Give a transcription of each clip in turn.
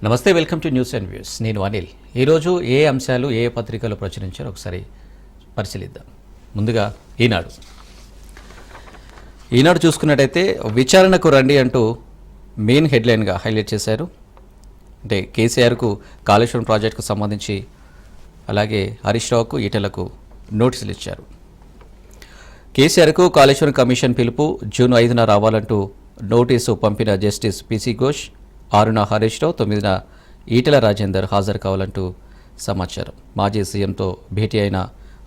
నమస్తే, welcome to news and views. నేను అనిల్. ఈరోజు ఏ అంశాలు ఏ పత్రికలు ప్రచురించారో ఒకసారి పరిశీలిద్దాం. ముందుగా ఈనాడు చూసుకున్నట్టయితే విచారణకు రండి అంటూ మెయిన్ హెడ్లైన్గా హైలైట్ చేశారు. అంటే కేసీఆర్కు కాళేశ్వరం ప్రాజెక్టుకు సంబంధించి, అలాగే హరీష్ రావుకు, ఈటెలకు నోటీసులు ఇచ్చారు. కేసీఆర్కు కాళేశ్వరం కమిషన్ పిలుపు జూన్ 5న రావాలంటూ నోటీసు పంపిన జస్టిస్ పిసి ఘోష్, 6న హరీష్ రావు, 9న ఈటెల రాజేందర్ హాజరు కావాలంటూ సమాచారం. మాజీ సీఎంతో భేటీ అయిన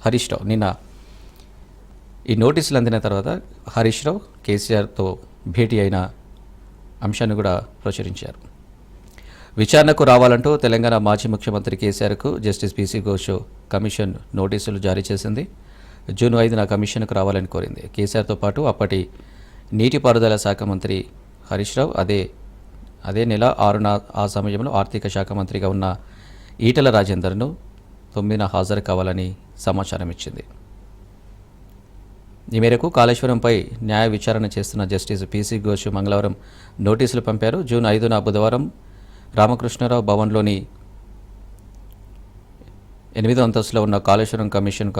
హరీష్ రావు నిన్న ఈ నోటీసులు అందిన తర్వాత హరీష్ రావు కేసీఆర్తో భేటీ అయిన అంశాన్ని కూడా ప్రచురించారు. విచారణకు రావాలంటూ తెలంగాణ మాజీ ముఖ్యమంత్రి కేసీఆర్కు జస్టిస్ పిసి ఘోష్ కమిషన్ నోటీసులు జారీ చేసింది. జూన్ 5న కమిషన్కు రావాలని కోరింది. కేసీఆర్తో పాటు అప్పటి నీటిపారుదల శాఖ మంత్రి హరీష్ రావు, అదే నెల 6న ఆ సమయంలో ఆర్థిక శాఖ మంత్రిగా ఉన్న ఈటెల రాజేందర్ను 9న హాజరు కావాలని సమాచారం ఇచ్చింది. ఈ మేరకు కాళేశ్వరంపై న్యాయ విచారణ చేస్తున్న జస్టిస్ పిసి ఘోష్ మంగళవారం నోటీసులు పంపారు. జూన్ 5న బుధవారం రామకృష్ణారావు భవన్లోని 8వ అంతస్తులో ఉన్న కాళేశ్వరం కమిషన్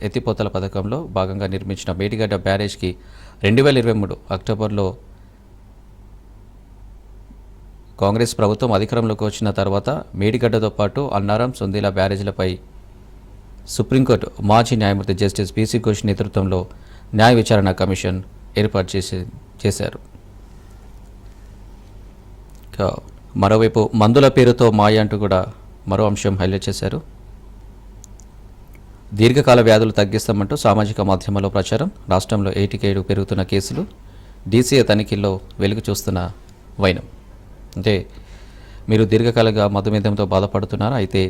ఎత్తిపోతల పథకంలో భాగంగా నిర్మించిన మేడిగడ్డ బ్యారేజ్కి 2023 అక్టోబర్లో కాంగ్రెస్ ప్రభుత్వం అధికారంలోకి వచ్చిన తర్వాత మేడిగడ్డతో పాటు అన్నారం, సొందేల బ్యారేజీలపై సుప్రీంకోర్టు మాజీ న్యాయమూర్తి జస్టిస్ పిసి ఘోష్ నేతృత్వంలో న్యాయ విచారణ కమిషన్ ఏర్పాటు చేశారు. మరోవైపు మందుల పేరుతో మాయ అంటూ కూడా మరో అంశం హైలైట్ చేశారు. దీర్ఘకాల వ్యాధులు తగ్గిస్తామంటూ సామాజిక మాధ్యమాల్లో ప్రచారం. రాష్ట్రంలో ఏటికేడు పెరుగుతున్న కేసులు, డీసీఏ తనిఖీల్లో వెలుగు చూస్తున్న వైనం. అంటే మీరు దీర్ఘకాలంగా మధుమేహంతో బాధపడుతున్నారా, అయితే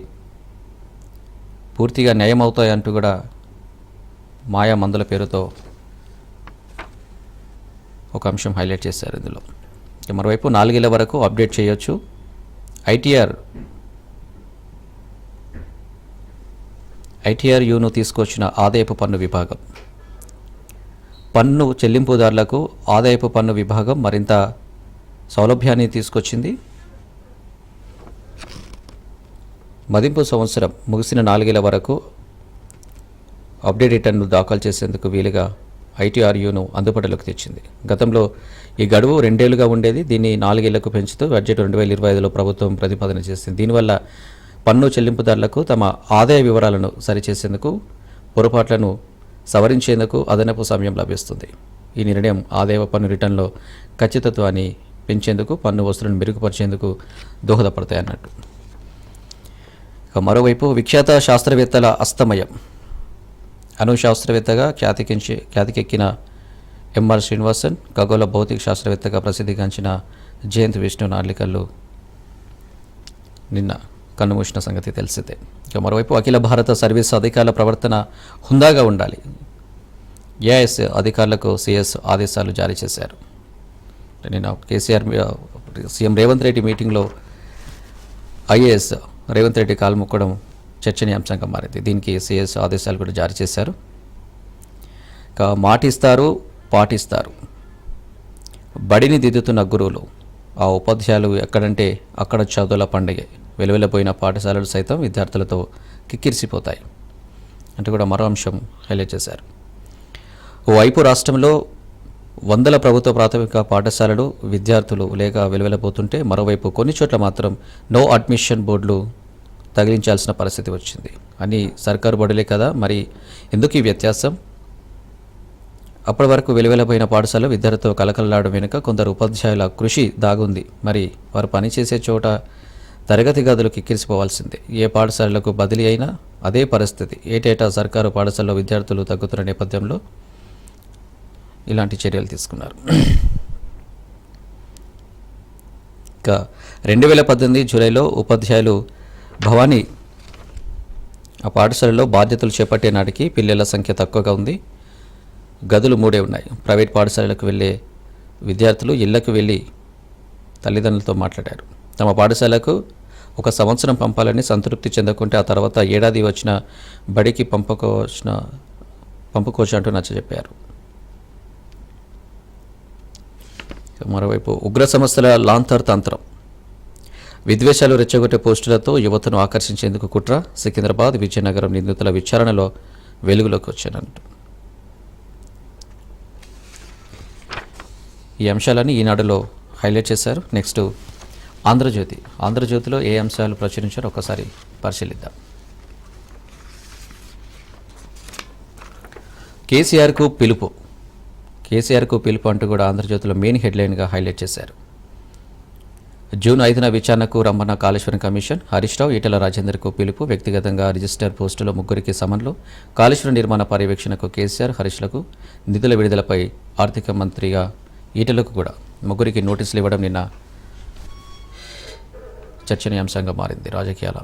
పూర్తిగా నయం అవుతాయంటూ కూడా మాయా మందుల పేరుతో ఒక అంశం హైలైట్ చేశారు ఇందులో. మరోవైపు 4 ఏళ్ల వరకు అప్డేట్ చేయొచ్చు. ఐటీఆర్యూను తీసుకొచ్చిన ఆదాయపు పన్ను విభాగం. పన్ను చెల్లింపుదారులకు ఆదాయపు పన్ను విభాగం మరింత సౌలభ్యాన్ని తీసుకొచ్చింది. మదింపు సంవత్సరం ముగిసిన 4 ఏళ్ల వరకు అప్డేట్ రిటర్న్ను దాఖలు చేసేందుకు వీలుగా ఐటీఆర్యూను అందుబాటులోకి తెచ్చింది. గతంలో ఈ గడువు 2 ఏళ్లుగా ఉండేది. దీన్ని 4 ఏళ్లకు పెంచుతూ బడ్జెట్ 2025లో ప్రభుత్వం ప్రతిపాదన చేసింది. దీనివల్ల పన్ను చెల్లింపుదారులకు తమ ఆదాయ వివరాలను సరిచేసేందుకు, పొరపాట్లను సవరించేందుకు అదనపు సమయం లభిస్తుంది. ఈ నిర్ణయం ఆదాయ పన్ను రిటర్న్లో ఖచ్చితత్వాన్ని పెంచేందుకు, పన్ను వసూలను మెరుగుపరిచేందుకు దోహదపడతాయన్నట్టు. మరోవైపు విఖ్యాత శాస్త్రవేత్తల అస్తమయం. అణు శాస్త్రవేత్తగా ఖ్యాతికెక్కిన ఎంఆర్ శ్రీనివాసన్, ఖగోళ భౌతిక శాస్త్రవేత్తగా ప్రసిద్ధిగాంచిన జయంత్ విష్ణు నార్లికల్లు నిన్న కన్నుమూసిన సంగతి తెలిసిందే. మరోవైపు అఖిల భారత సర్వీస్ అధికారుల ప్రవర్తన హుందాగా ఉండాలి. ఏఐఎస్ అధికారులకు సిఎస్ ఆదేశాలు జారీ చేశారు. నిన్న కేసీఆర్ సీఎం రేవంత్ రెడ్డి మీటింగ్లో ఐఏఎస్ రేవంత్ రెడ్డి కాలు మొక్కడం చర్చనీయాంశంగా మారింది. దీనికి సిఎస్ ఆదేశాలు కూడా జారీ చేశారు. మాటిస్తారు, పాటిస్తారు. బడిని దిద్దుతున్న గురువులు, ఆ ఉపాధ్యాయులు ఎక్కడంటే అక్కడ చదువుల పండుగే. వెలువెళ్ళపోయిన పాఠశాలలు సైతం విద్యార్థులతో కిక్కిరిసిపోతాయి అంటూ కూడా మరో అంశం హైలైట్ చేశారు. ఓవైపు రాష్ట్రంలో వందల ప్రభుత్వ ప్రాథమిక పాఠశాలలు విద్యార్థులు లేక వెలువెళ్ళబోతుంటే, మరోవైపు కొన్ని చోట్ల మాత్రం నో అడ్మిషన్ బోర్డులు తగిలించాల్సిన పరిస్థితి వచ్చింది. అన్నీ సర్కారు బడులే కదా, మరి ఎందుకు ఈ వ్యత్యాసం? అప్పటి వరకు వెలువెళ్ళబోయిన పాఠశాలలో విద్యార్థులతో కలకలలాడడం వెనుక కొందరు ఉపాధ్యాయుల కృషి దాగుంది. మరి వారు పనిచేసే చోట తరగతి గదులు కిక్కిరిసిపోవాల్సిందే. ఏ పాఠశాలలకు బదిలీ అయినా అదే పరిస్థితి. ఏటేటా సర్కారు పాఠశాలలో విద్యార్థులు తగ్గుతున్న నేపథ్యంలో ఇలాంటి చర్యలు తీసుకున్నారు. ఇంకా 2018 జూలైలో ఉపాధ్యాయులు భవానీ ఆ పాఠశాలలో బాధ్యతలు చేపట్టే నాటికి పిల్లల సంఖ్య తక్కువగా ఉంది. గదులు 3 ఉన్నాయి. ప్రైవేట్ పాఠశాలలకు వెళ్ళే విద్యార్థులు ఇళ్లకు వెళ్ళి తల్లిదండ్రులతో మాట్లాడారు. తమ పాఠశాలకు 1 సంవత్సరం పంపాలని సంతృప్తి చెందకుంటే ఆ తర్వాత ఏడాది వచ్చిన బడికి పంపుకోవచ్చు అంటూ నచ్చజెప్పారు. మరోవైపు ఉగ్ర సంస్థల లాంతర్ తంత్రం. విద్వేషాలు రెచ్చగొట్టే పోస్టులతో యువతను ఆకర్షించేందుకు కుట్ర, సికింద్రాబాద్, విజయనగరం నిందితుల విచారణలో వెలుగులోకి వచ్చానంటూ ఈ అంశాలని ఈనాడులో హైలైట్ చేశారు. నెక్స్ట్ ఆంధ్రజ్యోతిలో ఏ అంశాలు ప్రచురించారో ఒకసారి పరిశీలిద్దాం. కేసీఆర్కు పిలుపు అంటూ కూడా ఆంధ్రజ్యోతిలో మెయిన్ హెడ్లైన్గా హైలైట్ చేశారు. జూన్ 5న విచారణకు రమ్మన్న కాళేశ్వరం కమిషన్, హరీష్ రావు, ఈటెల రాజేందర్కు పిలుపు, వ్యక్తిగతంగా రిజిస్టర్ పోస్టులో 3 సమన్లు, కాళేశ్వరం నిర్మాణ పర్యవేక్షణకు కేసీఆర్, హరీష్లకు, నిధుల విడుదలపై ఆర్థిక మంత్రిగా ఈటెలకు కూడా 3 నోటీసులు ఇవ్వడం నిన్న చర్చనీయాంశంగా మారింది రాజకీయాల.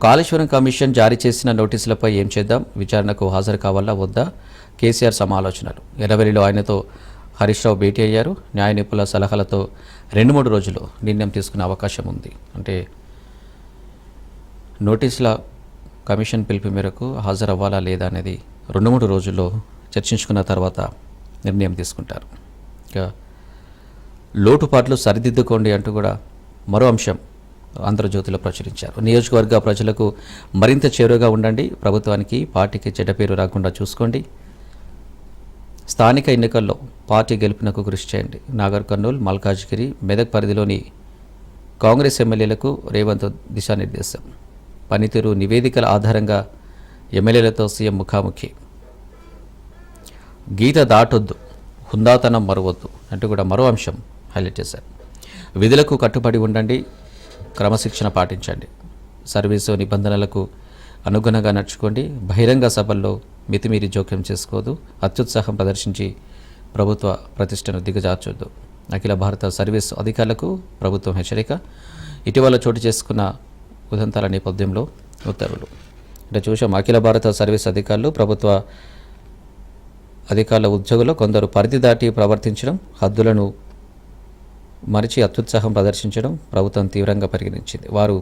కాళేశ్వరం కమిషన్ జారీ చేసిన నోటీసులపై ఏం చేద్దాం, విచారణకు హాజరు కావాలా వద్దా, కేసీఆర్ సమాలోచనలు. ఎర్రవెల్లిలో ఆయనతో హరీష్ రావు భేటీ అయ్యారు. న్యాయ నిపుణుల సలహాలతో 2-3 రోజుల్లో నిర్ణయం తీసుకునే అవకాశం ఉంది. అంటే నోటీసుల కమిషన్ పిలుపు మేరకు హాజరవ్వాలా లేదా అనేది 2-3 రోజుల్లో చర్చించుకున్న తర్వాత నిర్ణయం తీసుకుంటారు. ఇక లోటుపాట్లు సరిదిద్దుకోండి అంటూ కూడా మరో అంశం ఆంధ్రజ్యోతిలో ప్రచురించారు. నియోజకవర్గ ప్రజలకు మరింత చేరువగా ఉండండి, ప్రభుత్వానికి పార్టీకి చెడ్డ పేరు రాకుండా చూసుకోండి, స్థానిక ఎన్నికల్లో పార్టీ గెలుపునకు కృషి చేయండి. నాగర్ కర్నూల్, మల్కాజ్గిరి, మెదక్ పరిధిలోని కాంగ్రెస్ ఎమ్మెల్యేలకు రేవంత్ దిశానిర్దేశం. పనితీరు నివేదికల ఆధారంగా ఎమ్మెల్యేలతో సీఎం ముఖాముఖి. గీత దాటొద్దు, హుందాతనం మరవద్దు అంటూ కూడా మరో అంశం హైలైట్ చేశారు. విధులకు కట్టుబడి ఉండండి, క్రమశిక్షణ పాటించండి, సర్వీసు నిబంధనలకు అనుగుణంగా నడుచుకోండి, బహిరంగ సభల్లో మితిమీరి జోక్యం చేసుకోదు, అత్యుత్సాహం ప్రదర్శించి ప్రభుత్వ ప్రతిష్టను దిగజార్చొద్దు. అఖిల భారత సర్వీసు అధికారులకు ప్రభుత్వం హెచ్చరిక. ఇటీవల చోటు చేసుకున్న ఉదంతాల నేపథ్యంలో ఉత్తర్వులు. అంటే చూసాం, అఖిల భారత సర్వీస్ అధికారులు, ప్రభుత్వ అధికారుల ఉద్యోగులు కొందరు పరిధి దాటి ప్రవర్తించడం, హద్దులను మరిచి అత్యుత్సాహం ప్రదర్శించడం ప్రభుత్వం తీవ్రంగా పరిగణించింది. వారు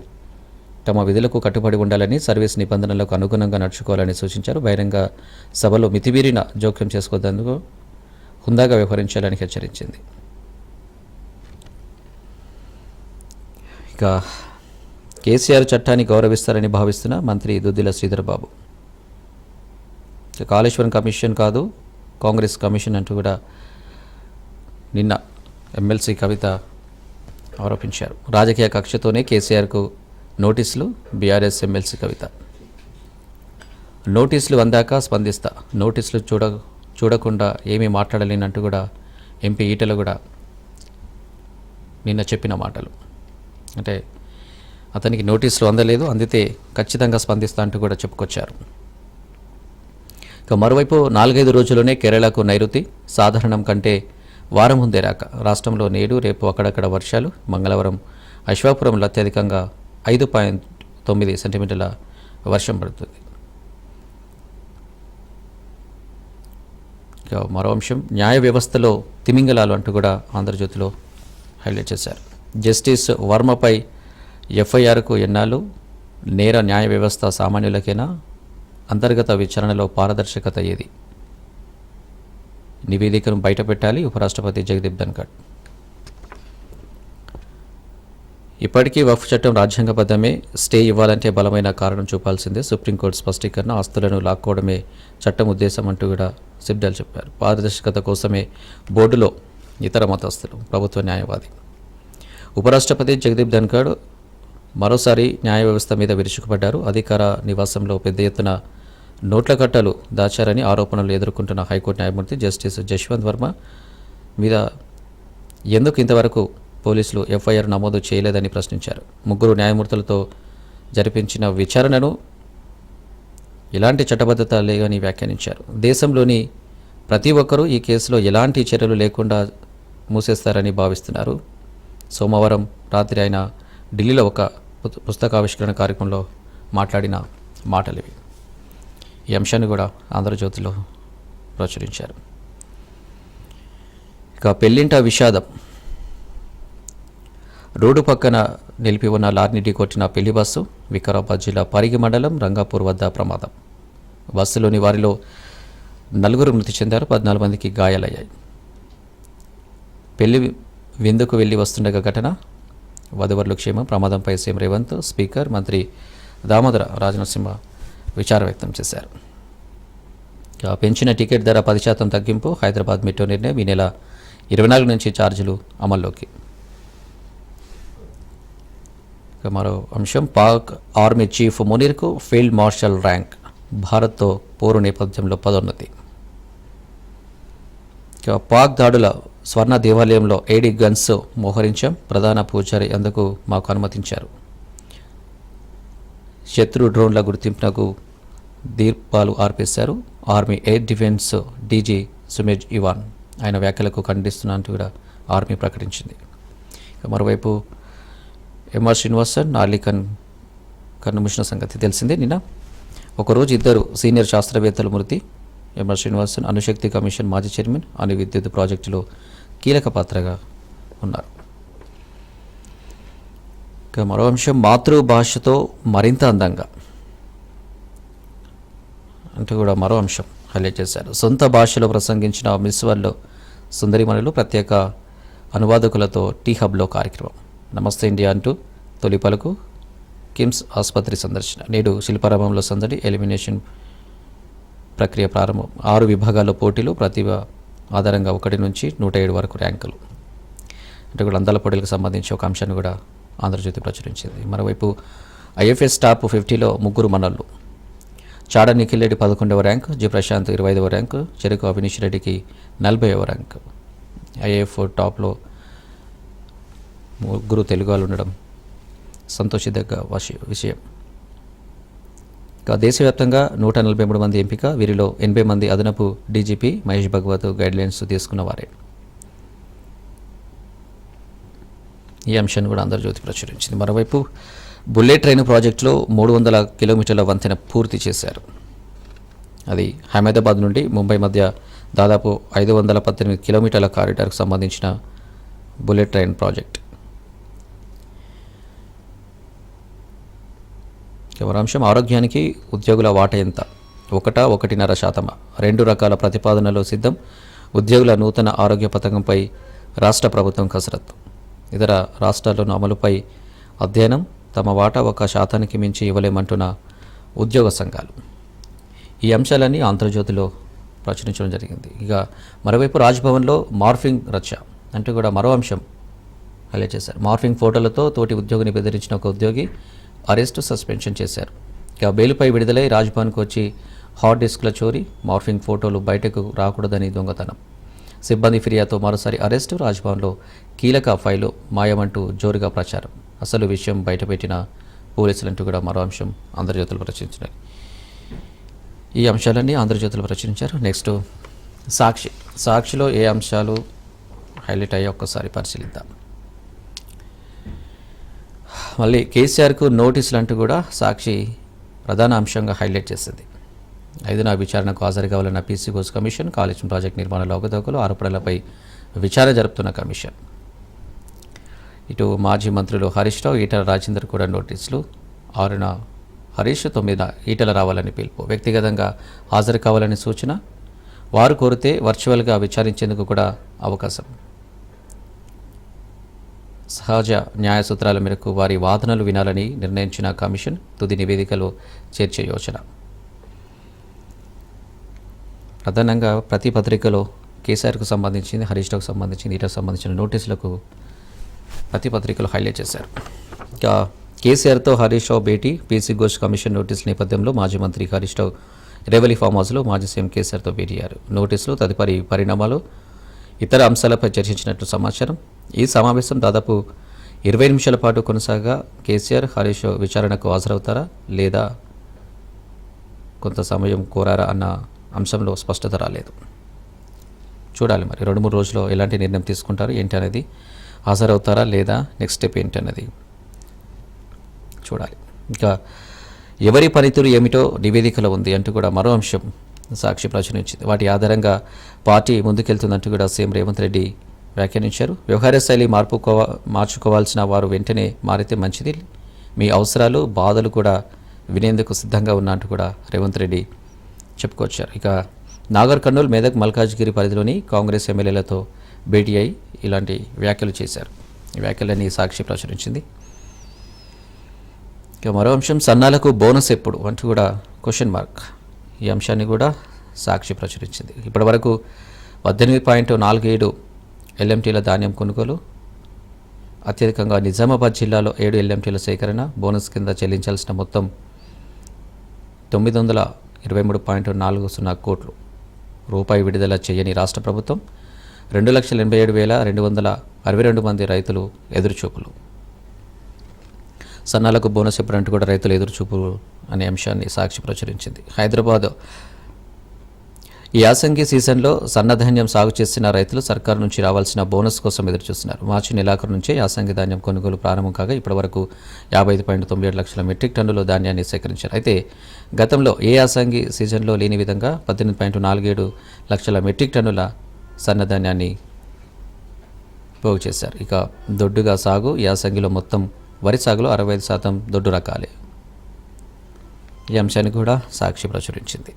తమ విధులకు కట్టుబడి ఉండాలని, సర్వీస్ నిబంధనలకు అనుగుణంగా నడుచుకోవాలని సూచించారు. బహిరంగ సభలో మితిమీరిన జోక్యం చేసుకోవద్దందుకు హుందాగా వ్యవహరించాలని హెచ్చరించింది. ఇక కేసీఆర్ చట్టాన్ని గౌరవిస్తారని భావిస్తున్న మంత్రి దుద్దిల శ్రీధర్ బాబు. కాళేశ్వరం కమిషన్ కాదు, కాంగ్రెస్ కమిషన్ అంటూ కూడా నిన్న ఎమ్మెల్సీ కవిత ఆరోపించారు. రాజకీయ కక్షతోనే కేసీఆర్కు నోటీసులు, బీఆర్ఎస్ ఎమ్మెల్సీ కవిత. నోటీసులు అందాక స్పందిస్తా, నోటీసులు చూడకుండా ఏమీ మాట్లాడలేనంటూ కూడా ఎంపీ ఈటెల కూడా నిన్న చెప్పిన మాటలు. అంటే అతనికి నోటీసులు అందలేదు, అందితే ఖచ్చితంగా స్పందిస్తా అంటూ కూడా చెప్పుకొచ్చారు. ఇక మరోవైపు 4-5 రోజుల్లోనే కేరళకు నైరుతి, సాధారణం కంటే వారం ముందే రాక. రాష్ట్రంలో నేడు రేపు అక్కడక్కడ వర్షాలు. మంగళవారం అశ్వాపురంలో అత్యధికంగా 5.9 సెంటీమీటర్ల వర్షం పడుతుంది. ఇక మరో అంశం, న్యాయ వ్యవస్థలో తిమింగలాలు అంటూ కూడా ఆంధ్రజ్యోతిలో హైలైట్ చేశారు. జస్టిస్ వర్మపై ఎఫ్ఐఆర్కు ఎన్నాళ్ళు, నేర న్యాయ వ్యవస్థ సామాన్యులకేనా, అంతర్గత విచారణలో పారదర్శకత ఏది, నివేదికను బయటపెట్టాలి ఉపరాష్ట్రపతి జగదీప్ ధన్కర్. ఇప్పటికీ వక్ఫ్ చట్టం రాజ్యాంగబద్ధమే, స్టే ఇవ్వాలంటే బలమైన కారణం చూపాల్సిందే, సుప్రీంకోర్టు స్పష్టీకరణ, ఆస్తులను లాక్కోవడమే చట్టం ఉద్దేశం అంటూ కూడా సిబ్డల్ చెప్పారు. పారదర్శకత కోసమే బోర్డులో ఇతర మతస్థులు, ప్రభుత్వ న్యాయవాది. ఉపరాష్ట్రపతి జగదీప్ ధన్కర్ మరోసారి న్యాయ వ్యవస్థ మీద విరుచుకుపడ్డారు. అధికార నివాసంలో పెద్ద ఎత్తున నోట్ల కట్టలు దాచారని ఆరోపణలు ఎదుర్కొంటున్న హైకోర్టు న్యాయమూర్తి జస్టిస్ జశ్వంత్ వర్మ మీద ఎందుకు ఇంతవరకు పోలీసులు ఎఫ్ఐఆర్ నమోదు చేయలేదని ప్రశ్నించారు. 3 న్యాయమూర్తులతో జరిపించిన విచారణను ఎలాంటి చట్టబద్ధత లేదని వ్యాఖ్యానించారు. దేశంలోని ప్రతి ఒక్కరూ ఈ కేసులో ఎలాంటి చర్యలు లేకుండా మూసేస్తారని భావిస్తున్నారు. సోమవారం రాత్రి ఆయన ఢిల్లీలో ఒక పుస్తకావిష్కరణ కార్యక్రమంలో మాట్లాడిన మాటలు ఇవి. ఈ అంశాన్ని కూడా ఆంధ్రజ్యోతిలో ప్రచురించారు. ఇక పెళ్లింట విషాదం. రోడ్డు పక్కన నిలిపి ఉన్న లారీని ఢీకొట్టిన పెళ్లి బస్సు. వికారాబాద్ జిల్లా పరిగి మండలం రంగాపూర్ వద్ద ప్రమాదం. బస్సులోని వారిలో 4 మృతి చెందారు, 14 మందికి గాయాలయ్యాయి. విందుకు వెళ్ళి వస్తుండగా ఘటన, వధువరుల క్షేమం ప్రమాదంపై సీఎం రేవంత్, స్పీకర్ మంత్రి దామోదర రాజనరసింహ విచారం వ్యక్తం చేశారు. పెంచిన టికెట్ ధర 10% తగ్గింపు, హైదరాబాద్ మెట్రో నిర్ణయం ఈ నెల 24 నుంచి ఛార్జీలు అమల్లోకి. మరో అంశం, పాక్ ఆర్మీ చీఫ్ మునీర్కు ఫీల్డ్ మార్షల్ ర్యాంక్, భారత్తో పోరు నేపథ్యంలో పదోన్నతి. పాక్ దాడుల స్వర్ణ దేవాలయంలో 7 గన్స్ మోహరించాం, ప్రధాన పూజారి అందుకు మాకు అనుమతించారు. శత్రు డ్రోన్ల గుర్తింపునకు దీర్ఘాలు ఆర్పేశారు. ఆర్మీ ఎయిర్ డిఫెన్స్ డీజీ సుమేజ్ ఇవాన్ ఆయన వ్యాఖ్యలకు ఖండిస్తున్నట్టు కూడా ఆర్మీ ప్రకటించింది. మరోవైపు ఎంఆర్ శ్రీనివాసన్, నార్లికన్ కన్నుమూసిన సంగతి తెలిసిందే. నిన్న ఒకరోజు 2 సీనియర్ శాస్త్రవేత్తలు మృతి. ఎంఆర్ శ్రీనివాసన్ అణుశక్తి కమిషన్ మాజీ చైర్మన్, అణు విద్యుత్ ప్రాజెక్టులో కీలక పాత్రగా ఉన్నారు. ఇక మరో అంశం, మాతృభాషతో మరింత అందంగా అంటూ కూడా మరో అంశం హైలైట్ చేశారు. సొంత భాషలో ప్రసంగించిన మిస్ వరల్డ్ సుందరిమణులు ప్రత్యేక అనువాదకులతో టీ హబ్లో కార్యక్రమం. నమస్తే ఇండియా అంటూ తొలి పలుకు, కిమ్స్ ఆసుపత్రి సందర్శన. నేడు శిల్పారామంలో సందడి, ఎలిమినేషన్ ప్రక్రియ ప్రారంభం. 6 విభాగాల్లో పోటీలు, ప్రతిభ ఆధారంగా 1 నుంచి 107 వరకు ర్యాంకులు. అంటే కూడా అందాల పోటీలకు సంబంధించి ఒక అంశాన్ని కూడా ఆంధ్రజ్యోతి ప్రచురించింది. మరోవైపు ఐఎఫ్ఎస్ టాప్ 50లో 3 మనల్లు. చాడ నిఖిల్ రెడ్డి 11వ ర్యాంక్, జి ప్రశాంత్ 25వ ర్యాంకు, చెరుకు అవినీష్ రెడ్డికి 40వ ర్యాంకు. ఐఏఎఫ్ టాప్లో 3 తెలుగు వాళ్ళు ఉండడం సంతోషిదగ్గ విషయం. ఇక దేశవ్యాప్తంగా 143 మంది ఎంపిక, వీరిలో 80 మంది అదనపు డీజీపీ మహేష్ భగవత్ గైడ్లైన్స్ తీసుకున్నవారే. ఈ అంశాన్ని కూడా ఆంధ్రజ్యోతి ప్రచురించింది. మరోవైపు బుల్లెట్ ట్రైన్ ప్రాజెక్టులో 300 కిలోమీటర్ల వంతెన పూర్తి చేశారు. అది అహ్మదాబాద్ నుండి ముంబై మధ్య దాదాపు 518 కిలోమీటర్ల కారిడార్కు సంబంధించిన బుల్లెట్ ట్రైన్ ప్రాజెక్ట్. మరో అంశం, ఆరోగ్యానికి ఉద్యోగుల వాటా ఎంత? 1.5% 2 రకాల ప్రతిపాదనలు సిద్ధం. ఉద్యోగుల నూతన ఆరోగ్య పథకంపై రాష్ట్ర ప్రభుత్వం కసరత్తు. ఇతర రాష్ట్రాల్లోని అమలుపై అధ్యయనం. తమ వాటా 1% మించి ఇవ్వలేమంటున్న ఉద్యోగ సంఘాలు. ఈ అంశాలన్నీ ఆంధ్రజ్యోతిలో ప్రచురించడం జరిగింది. ఇక మరోవైపు రాజ్భవన్లో మార్ఫింగ్ రచ్చ అంటూ కూడా మరో అంశం హైలైట్ చేశారు. మార్ఫింగ్ ఫోటోలతో తోటి ఉద్యోగిని బెదిరించిన ఒక ఉద్యోగి అరెస్టు, సస్పెన్షన్ చేశారు. ఇక బెయిల్పై విడుదలై రాజ్భవన్కు వచ్చి హార్డ్ డిస్క్ల చోరీ, మార్ఫింగ్ ఫోటోలు బయటకు రాకూడదని దొంగతనం. సిబ్బంది ఫిర్యాదుతో మరోసారి అరెస్టు, రాజ్భవన్లో కీలక ఫైలు మాయమంటూ జోరుగా ప్రచారం. అసలు విషయం బయటపెట్టిన పోలీసులంటూ కూడా మరో అంశం ఆంధ్రజ్యోతులు ప్రచురించినాయి. ఈ అంశాలన్నీ ఆంధ్రజ్యోతులు ప్రచురించారు. నెక్స్ట్ సాక్షిలో ఏ అంశాలు హైలైట్ అయ్యా ఒక్కసారి పరిశీలిద్దాం. మళ్ళీ కేసీఆర్కు నోటీసులు అంటూ కూడా సాక్షి ప్రధాన అంశంగా హైలైట్ చేసింది. 5న విచారణకు హాజరు కావాలన్న PC Ghosh commission, Kaleshwaram project నిర్మాణంలో అవకతవకలు, ఆరోపణలపై విచారణ జరుపుతున్న కమిషన్. ఇటు మాజీ మంత్రులు హరీష్ రావు, ఈటల రాజేందర్ కూడా నోటీసులు. 6న హరీష్, 9న ఈటల రావాలని పిలుపు. వ్యక్తిగతంగా హాజరు కావాలని సూచన. వారు కోరితే వర్చువల్గా విచారించేందుకు కూడా అవకాశం. సహజ న్యాయ సూత్రాల మేరకు వారి వాదనలు వినాలని నిర్ణయించిన కమిషన్ తుది నివేదికలో చేర్చే యోచన. ప్రధానంగా ప్రతి పత్రికలో కేసీఆర్కు సంబంధించింది, హరీష్ రావుకు సంబంధించింది, ఈటలకు సంబంధించిన నోటీసులకు ప్రతి పత్రికలు హైలైట్ చేశారు. ఇక కేసీఆర్తో హరీష్ రావు భేటీ, పీసీ ఘోష్ కమిషన్ నోటీసుల నేపథ్యంలో మాజీ మంత్రి హరీష్ రావు రేవలి ఫామ్ హౌస్లో మాజీ సీఎం కేసీఆర్తో భేటీ అయ్యారు. నోటీసులు, తదుపరి పరిణామాలు, ఇతర అంశాలపై చర్చించినట్లు సమాచారం. ఈ సమావేశం దాదాపు 20 నిమిషాల పాటు కొనసాగా కేసీఆర్, హరీష్ విచారణకు హాజరవుతారా లేదా కొంత సమయం కోరారా అన్న అంశంలో స్పష్టత రాలేదు. చూడాలి మరి 2-3 రోజుల్లో ఎలాంటి నిర్ణయం తీసుకుంటారు ఏంటి అనేది, హాజరవుతారా లేదా, నెక్స్ట్ స్టెప్ ఏంటి అన్నది చూడాలి. ఇంకా ఎవరి పనితీరు ఏమిటో నివేదికలో ఉంది అంటూ కూడా మరో అంశం సాక్షి ప్రచురించింది. వాటి ఆధారంగా పార్టీ ముందుకెళ్తుందంటూ కూడా సీఎం రేవంత్ రెడ్డి వ్యాఖ్యానించారు. వ్యవహార శైలి మార్చుకోవాల్సిన వారు వెంటనే మారితే మంచిది. మీ అవసరాలు, బాధలు కూడా వినేందుకు సిద్ధంగా ఉన్నా అంటూ కూడా రేవంత్ రెడ్డి చెప్పుకొచ్చారు. ఇక నాగర్ కర్నూలు, మెదక్, మల్కాజ్గిరి పరిధిలోని కాంగ్రెస్ ఎమ్మెల్యేలతో భేటీ అయి ఇలాంటి వ్యాఖ్యలు చేశారు. ఈ వ్యాఖ్యలన్నీ సాక్షి ప్రచురించింది. ఇక మరో అంశం, సన్నాలకు బోనస్ ఎప్పుడు అంటూ కూడా క్వశ్చన్ మార్క్. ఈ అంశాన్ని కూడా సాక్షి ప్రచురించింది. ఇప్పటి వరకు 18.47 ఎల్ఎంటీల ధాన్యం కొనుగోలు, అత్యధికంగా నిజామాబాద్ జిల్లాలో 7 ఎల్ఎంటీల సేకరణ, బోనస్ కింద చెల్లించాల్సిన మొత్తం 923.40 కోట్లు రూపాయి విడుదల చేయని రాష్ట్ర ప్రభుత్వం, 2,87,262 మంది రైతులు ఎదురుచూపులు. సన్నాలకు బోనస్ ఎప్పుడంటూ కూడా రైతులు ఎదురుచూపులు అనే అంశాన్ని సాక్షి ప్రచురించింది. హైదరాబాద్ ఈ యాసంగి సీజన్లో సన్నధాన్యం సాగు చేసిన రైతులు సర్కారు నుంచి రావాల్సిన బోనస్ కోసం ఎదురుచూస్తున్నారు. మార్చి నెలాఖరు నుంచే యాసంగి ధాన్యం కొనుగోలు ప్రారంభం కాగా ఇప్పటివరకు 55.97 లక్షల మెట్రిక్ టన్నుల ధాన్యాన్ని సేకరించారు. అయితే గతంలో ఏ యాసంగి సీజన్లో లేని విధంగా 18.47 లక్షల మెట్రిక్ టన్నుల సన్నధాన్యాన్ని పోగు చేశారు. ఇక దొడ్డుగా సాగు యాసంగిలో మొత్తం వరి సాగులో 65% దొడ్డు రకాలే. ఈ అంశాన్ని కూడా సాక్షి ప్రచురించింది.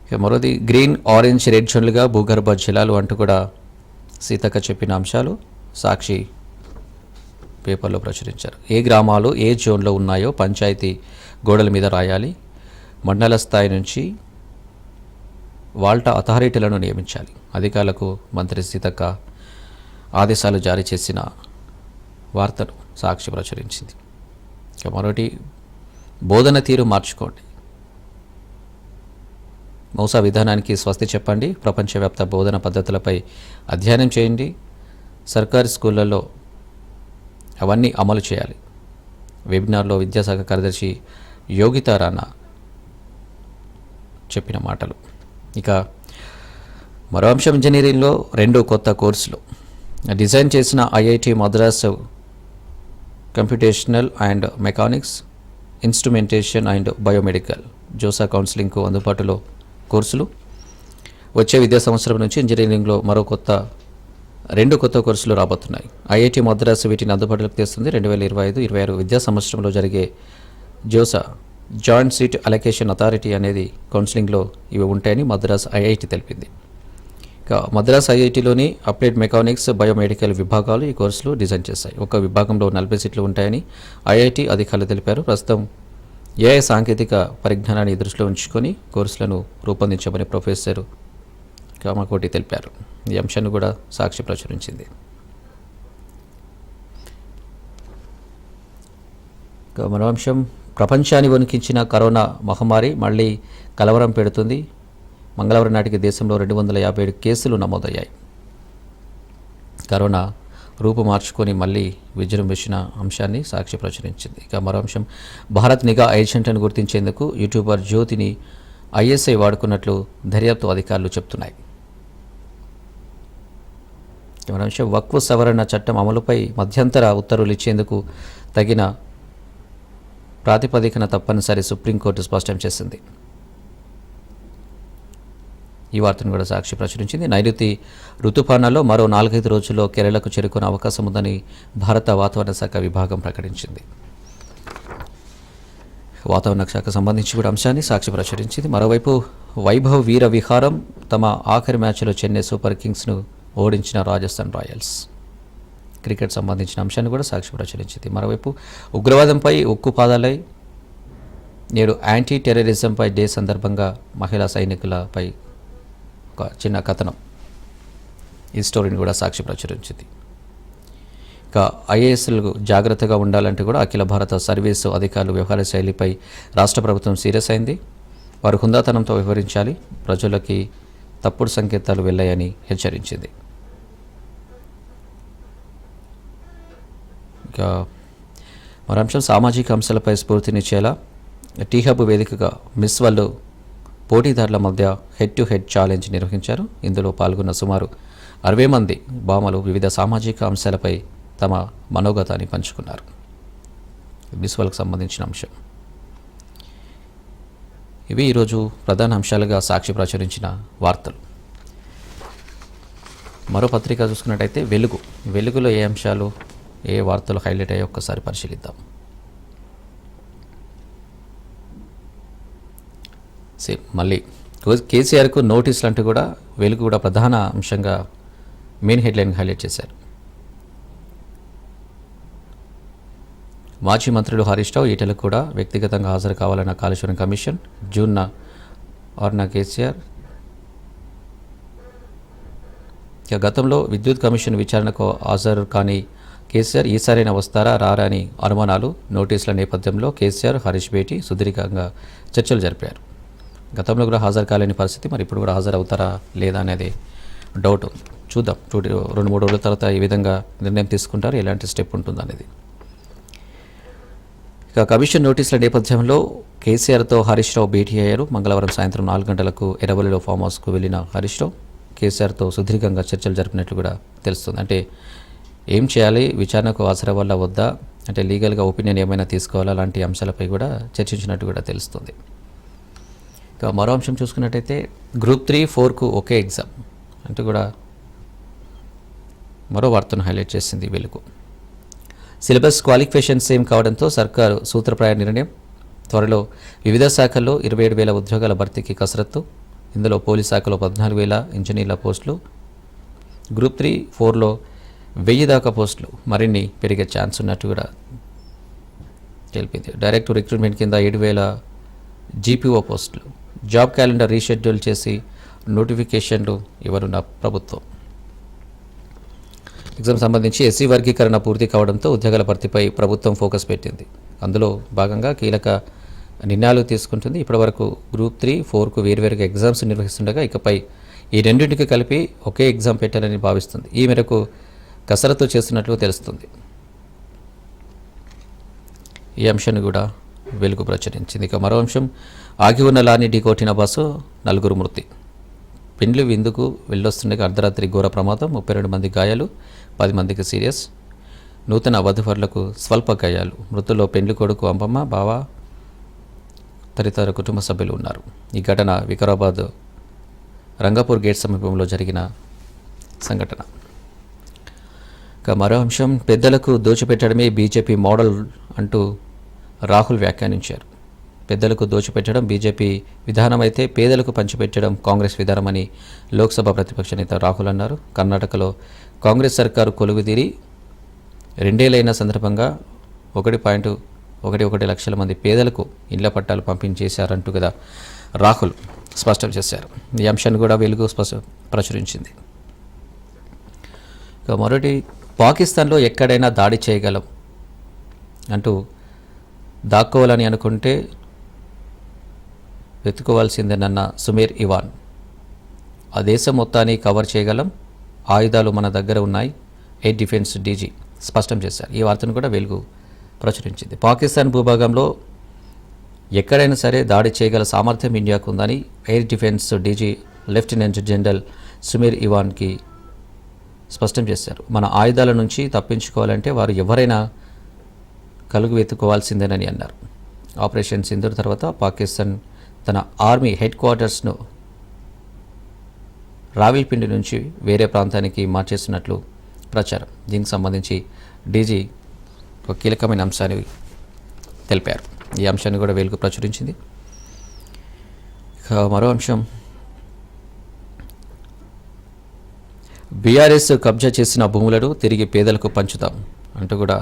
ఇక మరోది, గ్రీన్, ఆరెంజ్, రెడ్ జోన్లుగా భూగర్భ జలాలు అంటూ కూడా సీతక్క చెప్పిన అంశాలు సాక్షి పేపర్లో ప్రచురించారు. ఏ గ్రామాలు ఏ జోన్లో ఉన్నాయో పంచాయతీ గోడల మీద రాయాలి, మండల స్థాయి నుంచి వాల్టా అథారిటీలను నియమించాలి. అధికారులకు మంత్రి సీతక్క ఆదేశాలు జారీ చేసిన వార్తను సాక్షి ప్రచురించింది. ఇక మరొకటి, బోధన తీరు మార్చుకోండి, మౌసా విధానానికి స్వస్తి చెప్పండి, ప్రపంచవ్యాప్త బోధన పద్ధతులపై అధ్యయనం చేయండి, సర్కారీ స్కూళ్లలో అవన్నీ అమలు చేయాలి. వెబినార్లో విద్యాశాఖ కార్యదర్శి యోగితా రాణా చెప్పిన మాటలు. ఇక మరో అంశం, ఇంజనీరింగ్లో 2 కొత్త కోర్సులు డిజైన్ చేసిన IIT Madras computational and mechanics, instrumentation and biomedical, JoSAA కౌన్సిలింగ్కు అందుబాటులో కోర్సులు. వచ్చే విద్యా సంవత్సరం నుంచి ఇంజనీరింగ్లో మరో 2 కొత్త కోర్సులు రాబోతున్నాయి. ఐఐటి మద్రాసు వీటిని అందుబాటులోకి తెస్తుంది. 2025-26 విద్యా సంవత్సరంలో జరిగే JoSAA joint seat allocation authority అనేది కౌన్సిలింగ్లో ఇవి ఉంటాయని మద్రాస్ ఐఐటి తెలిపింది. ఇక మద్రాస్ ఐఐటిలోని అప్లైడ్ మెకానిక్స్, బయోమెడికల్ విభాగాలు ఈ కోర్సులు డిజైన్ చేశాయి. ఒక విభాగంలో 40 సీట్లు ఉంటాయని ఐఐటి అధికారులు తెలిపారు. ప్రస్తుతం ఏఐ సాంకేతిక పరిజ్ఞానాన్ని దృష్టిలో ఉంచుకొని కోర్సులను రూపొందించమని ప్రొఫెసర్ కామకోటి తెలిపారు. ఈ అంశాన్ని కూడా సాక్షి ప్రచురించింది. మరో అంశం, ప్రపంచాన్ని వణికించిన కరోనా మహమ్మారి మళ్లీ కలవరం పెడుతుంది. మంగళవారం నాటికి దేశంలో 257 కేసులు నమోదయ్యాయి. కరోనా రూపు మార్చుకొని మళ్లీ విజృంభించిన అంశాన్ని సాక్షి ప్రచురించింది. ఇక మరో అంశం, భారత్ నిఘా ఏజెంట్ను గుర్తించేందుకు యూట్యూబర్ జ్యోతిని ఐఎస్ఐ వాడుకున్నట్లు దర్యాప్తు అధికారులు చెబుతున్నాయి. మరో అంశం, వక్ఫ్ సవరణ చట్టం అమలుపై మధ్యంతర ఉత్తర్వులు ఇచ్చేందుకు తగిన ప్రాతిపదికన తప్పనిసరి సుప్రీంకోర్టు స్పష్టం చేసింది. ఈ వార్తను కూడా సాక్షి ప్రచురించింది. నైరుతి రుతుపవనాల్లో మరో 4-5 రోజుల్లో కేరళకు చేరుకునే అవకాశం ఉందని భారత వాతావరణ శాఖ విభాగం ప్రకటించింది. వాతావరణ శాఖకు సంబంధించి కూడా అంశాన్ని సాక్షి ప్రచురించింది. మరోవైపు వైభవ్ వీర విహారం తమ ఆఖరి మ్యాచ్లో చెన్నై సూపర్ కింగ్స్ను ఓడించిన రాజస్థాన్ రాయల్స్. క్రికెట్ సంబంధించిన అంశాన్ని కూడా సాక్షి ప్రచురించింది. మరోవైపు ఉగ్రవాదంపై ఉక్కుపాదాలై నేడు యాంటీ టెర్రరిజంపై డే సందర్భంగా మహిళా సైనికులపై ఒక చిన్న కథనం. ఈ స్టోరీని కూడా సాక్షి ప్రచురించింది. ఇక ఐఏఎస్లకు జాగ్రత్తగా ఉండాలంటే కూడా అఖిల భారత సర్వీసు అధికారులు వ్యవహార శైలిపై రాష్ట్ర ప్రభుత్వం సీరియస్ అయింది. వారు హుందాతనంతో వ్యవహరించాలి, ప్రజలకి తప్పుడు సంకేతాలు వెళ్ళాయని హెచ్చరించింది. ఇక మరో అంశం, సామాజిక అంశాలపై స్ఫూర్తినిచ్చేలా టీహబ్ వేదికగా మిస్ వరల్డ్ పోటీదారుల మధ్య హెడ్ టు హెడ్ ఛాలెంజ్ నిర్వహించారు. ఇందులో పాల్గొన్న సుమారు 60 మంది భామలు వివిధ సామాజిక అంశాలపై తమ మనోగతాన్ని పంచుకున్నారు. మిస్ వరల్డ్కి సంబంధించిన అంశం. ఇవి ఈరోజు ప్రధాన అంశాలుగా సాక్షి ప్రచురించిన వార్తలు. మరో పత్రిక చూసుకున్నట్టయితే వెలుగులో ఏ అంశాలు, ఏ వార్తలు హైలైట్ అయ్యాయో ఒక్కసారి పరిశీలిద్దాం. మళ్ళీ కేసీఆర్కు నోటీసులు అంటూ కూడా వెలుగు కూడా ప్రధాన అంశంగా మెయిన్ హెడ్లైన్ హైలైట్ చేశారు. మాజీ మంత్రులు హరీష్ రావు, ఈటెలకు కూడా వ్యక్తిగతంగా హాజరు కావాలన్న కాళేశ్వరం కమిషన్. జూన్న ఆర్న కేసీఆర్. ఇక గతంలో విద్యుత్ కమిషన్ విచారణకు హాజరు కానీ కేసీఆర్ ఈసారైనా వస్తారా రారా అని అనుమానాలు. నోటీసుల నేపథ్యంలో కేసీఆర్ హరీష్ భేటీ సుదీర్ఘంగా చర్చలు జరిపారు. గతంలో కూడా హాజరు కాలేని పరిస్థితి, మరి ఇప్పుడు కూడా హాజరు అవుతారా లేదా అనేది డౌట్. చూద్దాం 2-3 రోజుల తర్వాత ఏ విధంగా నిర్ణయం తీసుకుంటారు, ఎలాంటి స్టెప్ ఉంటుంది అనేది. ఇక కమిషన్ నోటీసుల నేపథ్యంలో కేసీఆర్తో హరీష్ రావు భేటీ అయ్యారు. మంగళవారం సాయంత్రం 4 గంటలకు ఎర్రవల్లిలో ఫామ్ హౌస్కు వెళ్లిన హరీష్ రావు కేసీఆర్తో సుదీర్ఘంగా చర్చలు జరిపినట్లు కూడా తెలుస్తుంది. అంటే ఏం చేయాలి, విచారణకు హాజరవ్వాలా వద్దా, అంటే లీగల్గా ఒపీనియన్ ఏమైనా తీసుకోవాలా, అలాంటి అంశాలపై కూడా చర్చించినట్టు కూడా తెలుస్తుంది. ఇక మరో అంశం చూసుకున్నట్టయితే గ్రూప్ 3, 4కు ఒకే ఎగ్జామ్ అంటూ కూడా మరో వార్తను హైలైట్ చేసింది వెలుగు. సిలబస్ క్వాలిఫికేషన్ సేమ్ కావడంతో సర్కారు సూత్రప్రాయ నిర్ణయం. త్వరలో వివిధ శాఖల్లో 27,000 ఉద్యోగాల భర్తీకి కసరత్తు. ఇందులో పోలీస్ శాఖలో 14,000 ఇంజనీర్ల పోస్టులు, గ్రూప్ 3, 4లో 1000 దాకా పోస్టులు మరిన్ని పెరిగే ఛాన్స్ ఉన్నట్టు కూడా తెలిపింది. డైరెక్ట్ రిక్రూట్మెంట్ కింద 7,000 జీపీఓ పోస్టులు. జాబ్ క్యాలెండర్ రీషెడ్యూల్ చేసి నోటిఫికేషన్లు ఇవ్వనున్న ప్రభుత్వం. ఎగ్జామ్ సంబంధించి ఎస్సీ వర్గీకరణ పూర్తి కావడంతో ఉద్యోగాల భర్తీపై ప్రభుత్వం ఫోకస్ పెట్టింది. అందులో భాగంగా కీలక నిర్ణయాలు తీసుకుంటుంది. ఇప్పటివరకు గ్రూప్ 3, 4కు వేర్వేరుగా ఎగ్జామ్స్ నిర్వహిస్తుండగా ఇకపై ఈ రెండింటికి కలిపి ఒకే ఎగ్జామ్ పెట్టాలని భావిస్తుంది. ఈ మేరకు కసరత్తు చేస్తున్నట్లు తెలుస్తుంది. ఈ అంశాన్ని కూడా వెలుగు ప్రచురించింది. ఇక మరో అంశం, ఆగి ఉన్న లారీని ఢీకొట్టిన బస్సు, 4 మృతి. పెండ్లి విందుకు వెళ్ళొస్తుండగా అర్ధరాత్రి ఘోర ప్రమాదం, 32 మంది గాయాలు, 10 మందికి సీరియస్. నూతన వధువరులకు స్వల్ప గాయాలు. మృతుల్లో పెండ్లి కొడుకు అంబమ్మ, బావ తదితర కుటుంబ సభ్యులు ఉన్నారు. ఈ ఘటన వికారాబాద్ రంగాపూర్ గేట్ సమీపంలో జరిగిన సంఘటన. ఇక మరో అంశం, పెద్దలకు దోచిపెట్టడమే బీజేపీ మోడల్ అంటూ రాహుల్ వ్యాఖ్యానించారు. పెద్దలకు దోచిపెట్టడం బీజేపీ విధానం అయితే పేదలకు పంచిపెట్టడం కాంగ్రెస్ విధానమని లోక్సభ ప్రతిపక్ష నేత రాహుల్ అన్నారు. కర్ణాటకలో కాంగ్రెస్ సర్కారు కొలువుదీరి 2 ఏళ్లైన సందర్భంగా 1.11 లక్షల మంది పేదలకు ఇళ్ల పట్టాలు పంపించేశారంటూ కదా రాహుల్ స్పష్టం చేశారు. ఈ అంశాన్ని కూడా వెలుగు ప్రచురించింది. ఇక మరొకటి, పాకిస్తాన్లో ఎక్కడైనా దాడి చేయగలం అంటూ దాక్కోవాలని అనుకుంటే వెతుకోవాల్సిందేనన్న సుమేర్ ఇవాన్. ఆ దేశం మొత్తాన్ని కవర్ చేయగలం, ఆయుధాలు మన దగ్గర ఉన్నాయి, ఎయిర్ డిఫెన్స్ డీజీ స్పష్టం చేశారు. ఈ వార్తను కూడా వెలుగు ప్రచురించింది. పాకిస్తాన్ భూభాగంలో ఎక్కడైనా సరే దాడి చేయగల సామర్థ్యం ఇండియాకు ఉందని air defence DG lieutenant general Sumer ఇవాన్కి స్పష్టం చేశారు. మన ఆయుధాల నుంచి తప్పించుకోవాలంటే వారు ఎవరైనా కలుగు వెతుకోవాల్సిందేనని అన్నారు. ఆపరేషన్ సింధూర్ తర్వాత పాకిస్తాన్ తన ఆర్మీ హెడ్ క్వార్టర్స్ను రావిల్పిండి నుంచి వేరే ప్రాంతానికి మార్చేస్తున్నట్లు ప్రచారం. దీనికి సంబంధించి డీజీ ఒక కీలకమైన అంశాన్ని తెలిపారు. ఈ అంశాన్ని కూడా వెలుగు ప్రచురించింది. ఇక మరో అంశం, బీఆర్ఎస్ కబ్జా చేసిన భూములను తిరిగి పేదలకు పంచుతాం అంటూ కూడా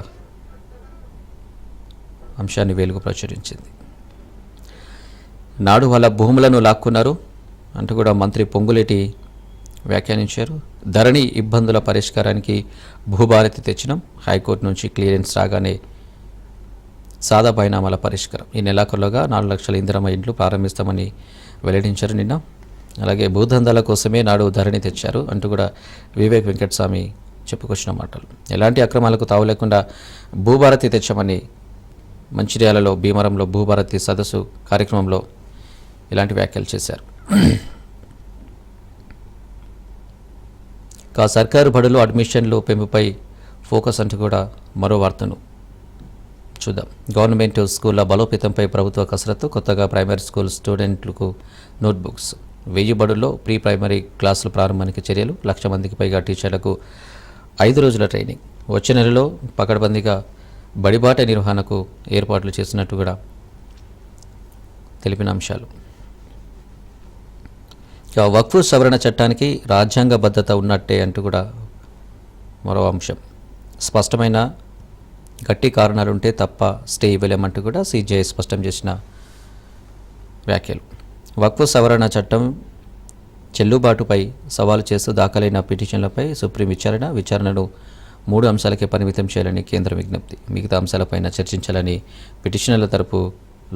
అంశాన్ని వెలుగు ప్రచురించింది. నాడు వాళ్ళ భూములను లాక్కున్నారు అంటూ కూడా మంత్రి పొంగులేటి వ్యాఖ్యానించారు. ధరణి ఇబ్బందుల పరిష్కారానికి భూభారతి తెచ్చినాం, హైకోర్టు నుంచి క్లియరెన్స్ రాగానే సాదా బైనామాల పరిష్కారం. ఈ నెలాఖరులోగా 4 లక్షల ఇందిరమ్మ ఇండ్లు ప్రారంభిస్తామని వెల్లడించారు నిన్న. అలాగే భూదందాల కోసమే నాడు ధరణి తెచ్చారు అంటూ కూడా వివేక్ వెంకటస్వామి చెప్పుకొచ్చిన మాటలు. ఎలాంటి అక్రమాలకు తావు లేకుండా భూభారతి తెచ్చామని మంచిర్యాలలో భీమవరంలో భూభారతి సదస్సు కార్యక్రమంలో ఇలాంటి వ్యాఖ్యలు చేశారు. సర్కారు బడులు అడ్మిషన్లు పెంపుపై ఫోకస్ అంటూ కూడా మరో వార్తను చూద్దాం. గవర్నమెంట్ స్కూళ్ల బలోపేతంపై ప్రభుత్వ కసరత్తు. కొత్తగా ప్రైమరీ స్కూల్ స్టూడెంట్లకు నోట్బుక్స్. 1000 బడుల్లో ప్రీ ప్రైమరీ క్లాసులు ప్రారంభానికి చర్యలు. 1,00,000 మందికి పైగా టీచర్లకు 5 రోజుల ట్రైనింగ్. వచ్చే నెలలో పకడ్బందీగా బడిబాట నిర్వహణకు ఏర్పాట్లు చేసినట్టు కూడా తెలిపిన అంశాలు. ఇక వక్ఫ్ సవరణ చట్టానికి రాజ్యాంగబద్ధత ఉన్నట్టే అంటూ కూడా మరో అంశం. స్పష్టమైన గట్టి కారణాలుంటే తప్ప స్టే ఇవ్వలేమంటూ కూడా సిజేఐ స్పష్టం చేసిన వ్యాఖ్యలు. వక్ఫ్ సవరణ చట్టం చెల్లుబాటుపై సవాలు చేస్తూ దాఖలైన పిటిషన్లపై సుప్రీం విచారణను 3 అంశాలకే పరిమితం చేయాలని కేంద్రం విజ్ఞప్తి. మిగతా అంశాలపైన చర్చించాలని పిటిషనర్ల తరపు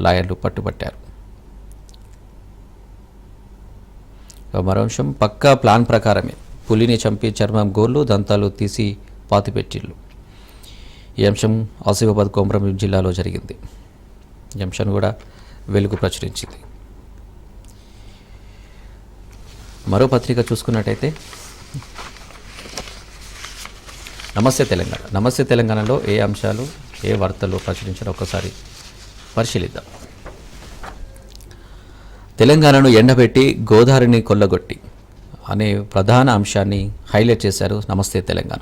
లాయర్లు పట్టుబట్టారు. మరో అంశం, పక్కా ప్లాన్ ప్రకారమే పులిని చంపి చర్మం గోర్లు దంతాలు తీసి పాతిపెట్టిళ్ళు. ఈ అంశం ఆసిఫాబాద్ కొమరంభీం జిల్లాలో జరిగింది. ఈ అంశాన్ని కూడా వెలుగు ప్రచురించింది. మరో పత్రిక చూసుకున్నట్టయితే నమస్తే తెలంగాణ. నమస్తే తెలంగాణలో ఏ అంశాలు ఏ వార్తలు ప్రచురించారో ఒక్కసారి పరిశీలిద్దాం. తెలంగాణను ఎండబెట్టి గోదావరిని కొల్లగొట్టి అనే ప్రధాన అంశాన్ని హైలైట్ చేశారు నమస్తే తెలంగాణ.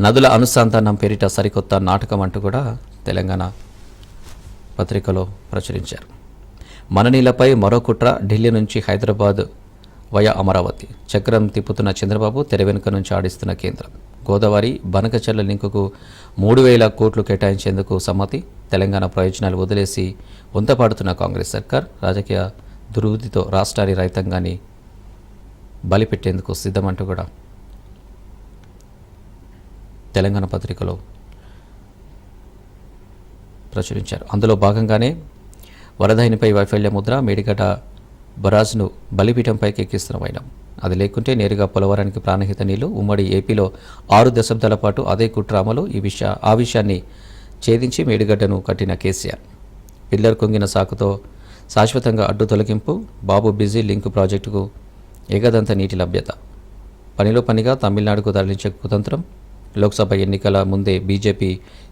నదుల అనుసంధానం పేరిట సరికొత్త నాటకం అంటూ కూడా తెలంగాణ పత్రికలో ప్రచురించారు. మననీలపై మరో కుట్ర, ఢిల్లీ నుంచి హైదరాబాద్ వయా అమరావతి, చక్రం తిప్పుతున్న చంద్రబాబు, తెర వెనుక నుంచి ఆడిస్తున్న కేంద్రం, గోదావరి బనకచెర్ల లింకుకు 3,000 కోట్లు కేటాయించేందుకు సమ్మతి, తెలంగాణ ప్రయోజనాలు వదిలేసి వంతపాడుతున్న కాంగ్రెస్ సర్కార్, రాజకీయ దుర్బుద్ధితో రాష్ట్రాన్ని రైతాంగాన్ని బలిపెట్టేందుకు సిద్ధమంటూ కూడా తెలంగాణ పత్రికలో ప్రచురించారు. అందులో భాగంగానే వరదహినిపై వైఫల్య ముద్ర, మేడిగడ్డ బరాజ్ను బలిపీఠంపైకి ఎక్కిస్తున్న వైనం, అది లేకుంటే నేరుగా పోలవరానికి ప్రాణహిత నీళ్లు, ఉమ్మడి ఏపీలో 6 దశాబ్దాల పాటు అదే కుట్ర అమలు, ఆ విషయాన్ని ఛేదించి మేడిగడ్డను కట్టిన కేసీఆర్, పిల్లర్ కుంగిన సాకుతో శాశ్వతంగా అడ్డు తొలగింపు, బాబు బిజీ లింక్ ప్రాజెక్టుకు ఏకదంత నీటి లభ్యత, పనిలో పనిగా తమిళనాడుకు తరలించే కుతంత్రం, లోక్సభ ఎన్నికల ముందే బీజేపీ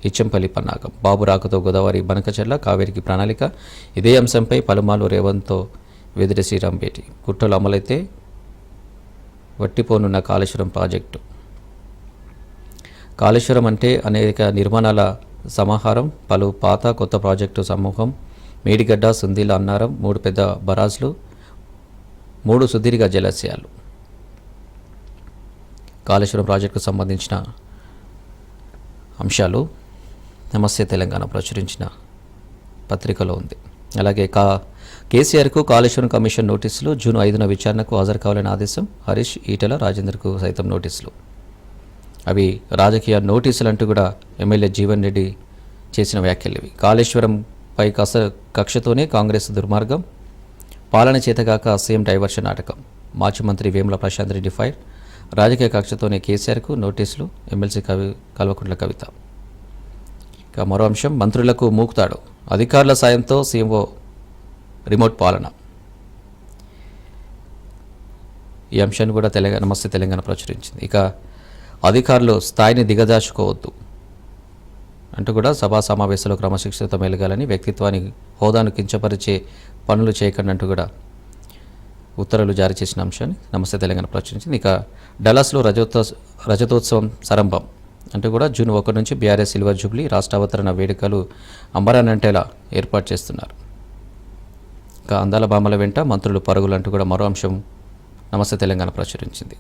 ఇచ్చంపల్లి పన్నాగం, బాబు రాకతో గోదావరి బనకచెర్ల కావేరికి ప్రణాళిక, ఇదే అంశంపై పలుమార్లు రేవంత్తో వెదిరి శ్రీరామ్ భేటీ, కుట్రలు అమలైతే వట్టిపోనున్న కాళేశ్వరం ప్రాజెక్టు. కాళేశ్వరం అంటే అనేక నిర్మాణాల సమాహారం, పలు పాత కొత్త ప్రాజెక్టు సమూహం, మేడిగడ్డ, సుందీల, అన్నారం, 3 పెద్ద బరాజ్లు, 3 సుదీర్ఘ జలాశయాలు. కాళేశ్వరం ప్రాజెక్టుకు సంబంధించిన అంశాలు నమస్తే తెలంగాణ ప్రచురించిన పత్రికలో ఉంది. అలాగే కేసీఆర్కు కాళేశ్వరం కమిషన్ నోటీసులు, జూన్ 5న విచారణకు హాజరు కావాలని ఆదేశం, హరీష్, ఈటెల, రాజేందర్కు సైతం నోటీసులు. అవి రాజకీయ నోటీసులు అంటూ కూడా ఎమ్మెల్యే జీవన్ రెడ్డి చేసిన వ్యాఖ్యలు ఇవి. కాళేశ్వరంపై కక్షతోనే కాంగ్రెస్ దుర్మార్గం, పాలన చేతగాక సీఎం డైవర్షన్ నాటకం, మాజీ మంత్రి వేముల ప్రశాంత్ రెడ్డి ఫైర్, రాజకీయ కక్షతోనే కేసీఆర్కు నోటీసులు, ఎమ్మెల్సీ కల్వకుంట్ల కవిత. ఇక మరో అంశం, మంత్రులకు మూకుతాడు, అధికారుల సాయంతో సీఎంఓ రిమోట్ పాలన. ఈ అంశాన్ని కూడా నమస్తే తెలంగాణ ప్రచురించింది. ఇక అధికారులు స్థాయిని దిగజార్చుకోవద్దు అంటూ కూడా సభా సమావేశాల్లో క్రమశిక్షణతో మెలగాలని, వ్యక్తిత్వాన్ని హోదాను కించపరిచే పనులు చేయకండి అంటూ కూడా ఉత్తర్వులు జారీ చేసిన అంశాన్ని నమస్తే తెలంగాణ ప్రచురించింది. ఇక డల్లాస్లో రజతోత్సవం సరంభం అంటూ కూడా జూన్ 1 నుంచి బీఆర్ఎస్ సిల్వర్ జూబ్లీ రాష్ట్ర అవతరణ వేడుకలు అంబరానంటేలా ఏర్పాటు చేస్తున్నారు. ఇక అందాల బామల వెంట మంత్రులు పరుగులు అంటూ కూడా మరో అంశం నమస్తే తెలంగాణ ప్రచురించింది.